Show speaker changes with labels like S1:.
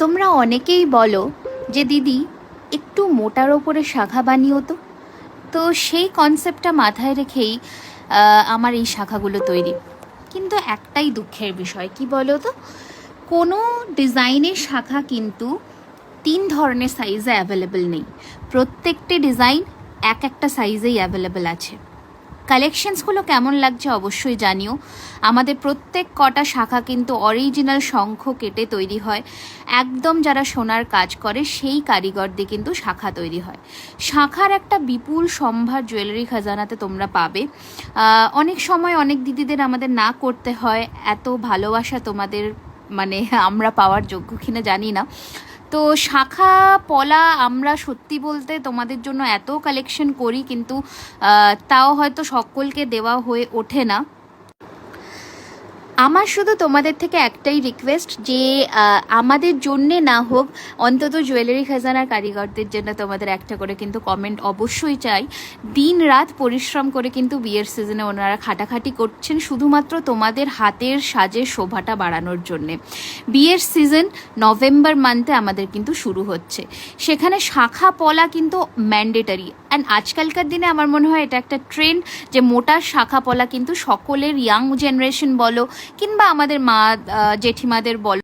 S1: তোমরা অনেকেই বলো যে দিদি একটু মোটার ওপরে শাখা বানিও তো। তো সেই কনসেপ্টটা মাথায় রেখেই আমার এই শাখাগুলো তৈরি। কিন্তু একটাই দুঃখের বিষয়, কি বলো তো, কোনো ডিজাইনের শাখা কিন্তু 3 ধরনের সাইজে অ্যাভেলেবেল নেই। প্রত্যেকটি ডিজাইন একটা সাইজেই অ্যাভেলেবেল আছে। কালেকশনসগুলো কেমন লাগছে অবশ্যই জানিও। আমাদের প্রত্যেক কটা শাখা কিন্তু অরিজিনাল শঙ্খ কেটে তৈরি হয়, একদম যারা সোনার কাজ করে সেই কারিগর দিয়ে কিন্তু শাখা তৈরি হয়। শাখার একটা বিপুল সম্ভার জুয়েলারি খাজানাতে তোমরা পাবে। অনেক সময় অনেক দিদিদের আমাদের না করতে হয়, এত ভালোবাসা তোমাদের মানে আমরা পাওয়ার যোগ্য কিনা জানি না। তো শাখা পলা আমরা সত্যি বলতে তোমাদের জন্য এত কালেকশন করি, কিন্তু তাও হয়তো সকলকে দেওয়া হয়ে ওঠে না। আমার শুধু তোমাদের থেকে একটাই রিকোয়েস্ট যে আমাদের জন্যে না হোক, অন্তত জুয়েলারি খাজানার কারিগরদের জন্য তোমাদের একটা করে কিন্তু কমেন্ট অবশ্যই চাই। দিন রাত পরিশ্রম করে কিন্তু বিয়ের সিজনে ওনারা খাটাখাটি করছেন শুধুমাত্র তোমাদের হাতের সাজের শোভাটা বাড়ানোর জন্যে। বিয়ের সিজন নভেম্বর মান্থে আমাদের কিন্তু শুরু হচ্ছে, সেখানে শাখা পলা কিন্তু ম্যান্ডেটারি। অ্যান্ড আজকালকার দিনে আমার মনে হয় এটা একটা ট্রেন্ড যে মোটা শাখা পলা কিন্তু সকলের, ইয়াং জেনারেশন বলো কিংবা আমাদের মা জেঠিমাদের বলো,